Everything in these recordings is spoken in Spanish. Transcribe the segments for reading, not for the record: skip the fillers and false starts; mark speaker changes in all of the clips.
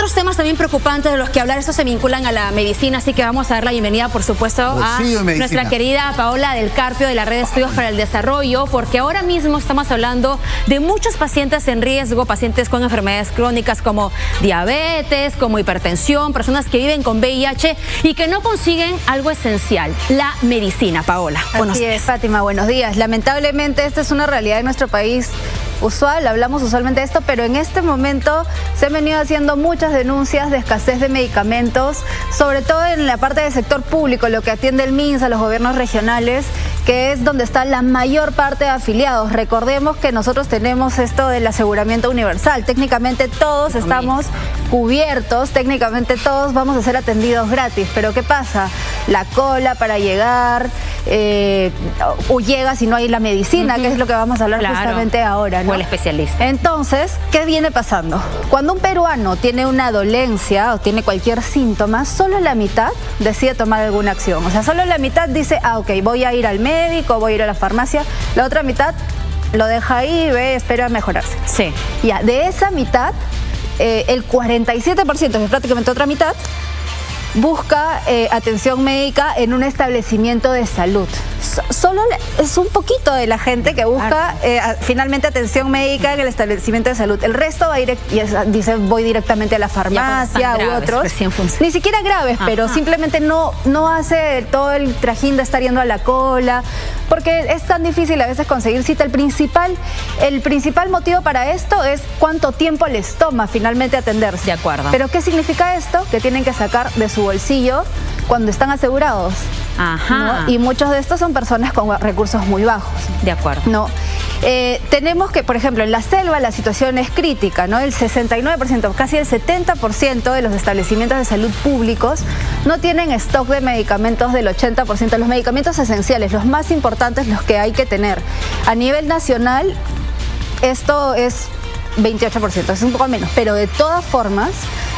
Speaker 1: otros temas también preocupantes de los que hablar, estos se vinculan a la medicina, así que vamos a dar la bienvenida, por supuesto, a nuestra querida Paola del Carpio de la Red de Estudios para el Desarrollo, porque ahora mismo estamos hablando de muchos pacientes en riesgo, pacientes con enfermedades crónicas como diabetes, como hipertensión, personas que viven con VIH y que no consiguen algo esencial, la medicina. Paola,
Speaker 2: buenos días. Fátima, buenos días. Lamentablemente esta es una realidad en nuestro país usual, hablamos usualmente de esto, pero en este momento se han venido haciendo muchas denuncias de escasez de medicamentos, sobre todo en la parte del sector público, lo que atiende el MINSA, los gobiernos regionales, que es donde está la mayor parte de afiliados. Recordemos que nosotros tenemos esto del aseguramiento universal, técnicamente todos estamos cubiertos, técnicamente todos vamos a ser atendidos gratis, pero ¿qué pasa? La cola para llegar, o llega si no hay la medicina, que es lo que vamos a hablar justamente ahora, ¿no?
Speaker 1: O el especialista.
Speaker 2: Entonces, ¿qué viene pasando? Cuando un peruano tiene una dolencia o tiene cualquier síntoma, solo la mitad decide tomar alguna acción. O sea, solo la mitad dice, ok, voy a ir al médico, voy a ir a la farmacia. La otra mitad lo deja ahí, ve, espera a mejorarse.
Speaker 1: Sí.
Speaker 2: Ya, de esa mitad, el 47%, que es prácticamente otra mitad, busca atención médica en un establecimiento de salud. Solo es un poquito de la gente que busca finalmente atención médica en el establecimiento de salud. El resto va dice voy directamente a la farmacia u otros. Ni siquiera graves, pero simplemente no hace todo el trajín de estar yendo a la cola, porque es tan difícil a veces conseguir cita. El principal motivo para esto es cuánto tiempo les toma finalmente atenderse.
Speaker 1: De acuerdo.
Speaker 2: Pero ¿qué significa esto? Que tienen que sacar de su bolsillo cuando están asegurados. ¿No? Y muchos de estos son personas con recursos muy bajos.
Speaker 1: De acuerdo.
Speaker 2: ¿No? Tenemos que, por ejemplo, en la selva la situación es crítica, ¿no? El 69%, casi el 70% de los establecimientos de salud públicos no tienen stock de medicamentos del 80%, los medicamentos esenciales, los más importantes, los que hay que tener. A nivel nacional, esto es 28%, es un poco menos, pero de todas formas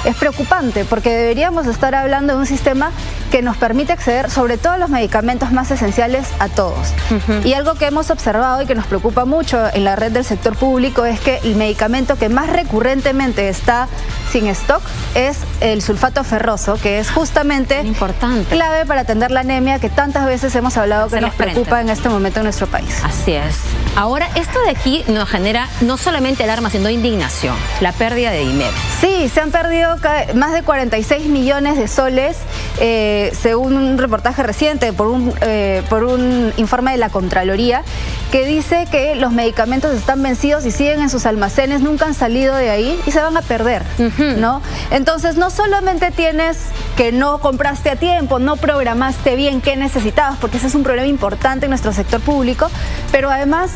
Speaker 2: es preocupante porque deberíamos estar hablando de un sistema que nos permite acceder sobre todo a los medicamentos más esenciales a todos. Y algo que hemos observado y que nos preocupa mucho en la red del sector público es que el medicamento que más recurrentemente está sin stock es el sulfato ferroso, que es justamente clave para atender la anemia que tantas veces hemos hablado que nos preocupa en este momento en nuestro país.
Speaker 1: Así es. Ahora, esto de aquí nos genera no solamente alarma, sino indignación, la pérdida de dinero.
Speaker 2: Sí, se han perdido más de 46 millones de soles, según un reportaje reciente por un informe de la Contraloría, que dice que los medicamentos están vencidos y siguen en sus almacenes, nunca han salido de ahí y se van a perder, ¿no? Entonces, no solamente tienes que no compraste a tiempo, no programaste bien qué necesitabas, porque ese es un problema importante en nuestro sector público, pero además,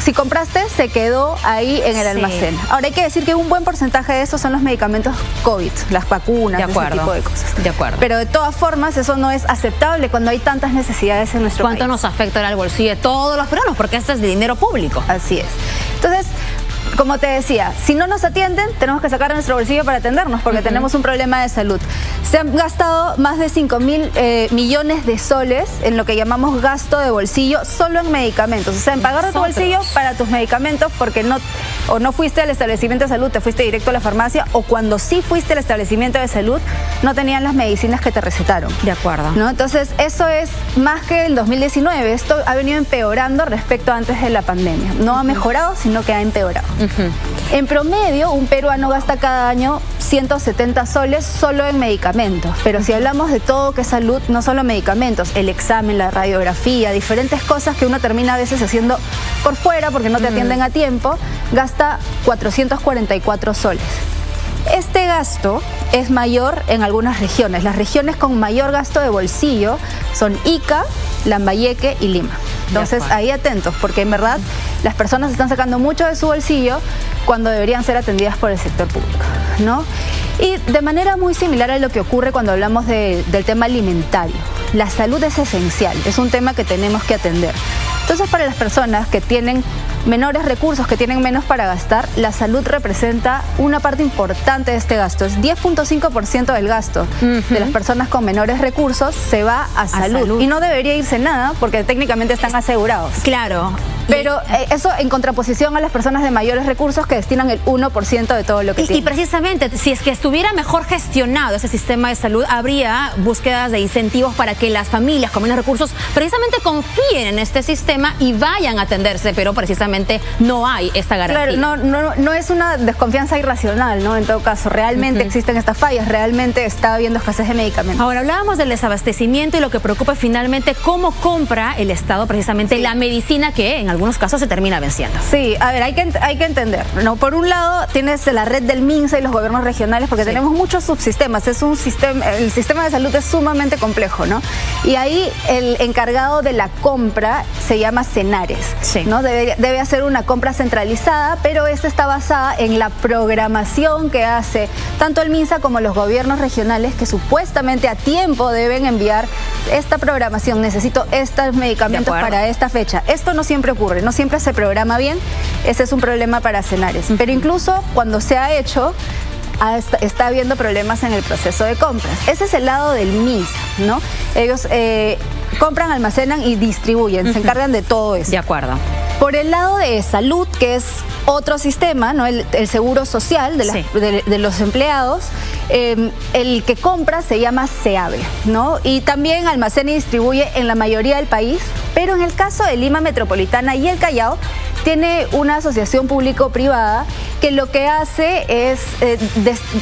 Speaker 2: si compraste, se quedó ahí en el almacén. Ahora, hay que decir que un buen porcentaje de esos son los medicamentos COVID, las vacunas, ese tipo de cosas.
Speaker 1: De acuerdo.
Speaker 2: Pero de todas formas, eso no es aceptable cuando hay tantas necesidades en nuestro país.
Speaker 1: ¿Cuánto nos afecta al bolsillo de todos los peruanos? Porque esto es de dinero público.
Speaker 2: Así es. Entonces, como te decía, si no nos atienden, tenemos que sacar nuestro bolsillo para atendernos porque tenemos un problema de salud. Se han gastado más de 5.000 millones de soles en lo que llamamos gasto de bolsillo solo en medicamentos. O sea, en pagar de tu bolsillo para tus medicamentos porque no fuiste al establecimiento de salud, te fuiste directo a la farmacia, o cuando sí fuiste al establecimiento de salud, no tenían las medicinas que te recetaron.
Speaker 1: De acuerdo.
Speaker 2: ¿No? Entonces, eso es más que el 2019. Esto ha venido empeorando respecto a antes de la pandemia. No ha mejorado, sino que ha empeorado. En promedio, un peruano gasta cada año 170 soles solo en medicamentos, pero si hablamos de todo que es salud, no solo medicamentos, el examen, la radiografía, diferentes cosas que uno termina a veces haciendo por fuera porque no te atienden a tiempo, gasta 444 soles. Este gasto es mayor en algunas regiones. Las regiones con mayor gasto de bolsillo son Ica, Lambayeque y Lima. Entonces, ahí atentos, porque en verdad las personas están sacando mucho de su bolsillo cuando deberían ser atendidas por el sector público, ¿no? Y de manera muy similar a lo que ocurre cuando hablamos del tema alimentario. La salud es esencial, es un tema que tenemos que atender. Entonces, para las personas que tienen menores recursos, que tienen menos para gastar, la salud representa una parte importante de este gasto. Es 10.5% del gasto de las personas con menores recursos se va a salud. Y no debería irse nada porque técnicamente están asegurados.
Speaker 1: Claro.
Speaker 2: Pero eso en contraposición a las personas de mayores recursos que destinan el 1% de todo lo que tienen.
Speaker 1: Y precisamente, si es que estuviera mejor gestionado ese sistema de salud, habría búsquedas de incentivos para que las familias con menos recursos precisamente confíen en este sistema y vayan a atenderse, pero precisamente no hay esta garantía.
Speaker 2: Claro, no es una desconfianza irracional, ¿no? En todo caso, realmente existen estas fallas, realmente está habiendo escasez de medicamentos.
Speaker 1: Ahora, hablábamos del desabastecimiento y lo que preocupa finalmente cómo compra el Estado precisamente la medicina que en algunos casos se termina venciendo.
Speaker 2: Sí, a ver, hay que entender, ¿no? Por un lado tienes la red del MINSA y los gobiernos regionales porque tenemos muchos subsistemas, el sistema de salud es sumamente complejo, ¿no? Y ahí el encargado de la compra se llama Cenares, ¿no? Debe hacer una compra centralizada, pero esta está basada en la programación que hace tanto el MINSA como los gobiernos regionales, que supuestamente a tiempo deben enviar esta programación. Necesito estos medicamentos para esta fecha. Esto no siempre ocurre, no siempre se programa bien. Ese es un problema para Cenares. Pero incluso cuando se ha hecho, está habiendo problemas en el proceso de compras. Ese es el lado del MINSA, ¿no? Ellos compran, almacenan y distribuyen, se encargan de todo eso.
Speaker 1: De acuerdo.
Speaker 2: Por el lado de salud, que es otro sistema, ¿no? El seguro social de los empleados, el que compra se llama SEAVE, ¿no? Y también almacena y distribuye en la mayoría del país, pero en el caso de Lima Metropolitana y el Callao, tiene una asociación público-privada que lo que hace es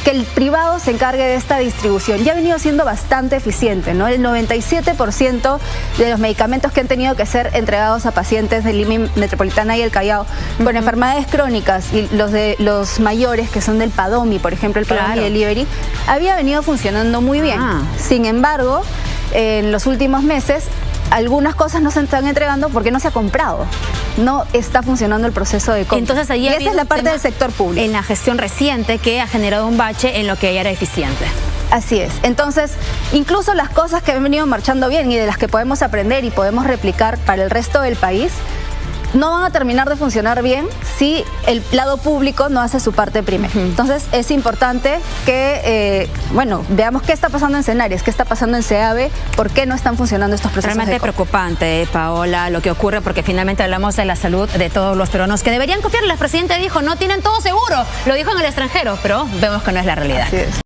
Speaker 2: que el privado se encargue de esta distribución. Ya ha venido siendo bastante eficiente, ¿no? El 97% de los medicamentos que han tenido que ser entregados a pacientes de Lima Metropolitana y el Callao con enfermedades crónicas y los mayores que son del PADOMI, por ejemplo, el PADOMI Delivery, había venido funcionando muy bien. Sin embargo, en los últimos meses, algunas cosas no se están entregando porque no se ha comprado. No está funcionando el proceso de compra.
Speaker 1: Entonces,
Speaker 2: y esa es la parte del sector público.
Speaker 1: En la gestión reciente que ha generado un bache en lo que ya era eficiente.
Speaker 2: Así es. Entonces, incluso las cosas que han venido marchando bien y de las que podemos aprender y podemos replicar para el resto del país, no van a terminar de funcionar bien si el lado público no hace su parte primero. Entonces es importante que, veamos qué está pasando en Cenares, qué está pasando en SEAVE, por qué no están funcionando estos procesos.
Speaker 1: Realmente preocupante, Paola, lo que ocurre, porque finalmente hablamos de la salud de todos los peruanos que deberían confiar. El presidente dijo, no tienen todo seguro, lo dijo en el extranjero, pero vemos que no es la realidad. Así es.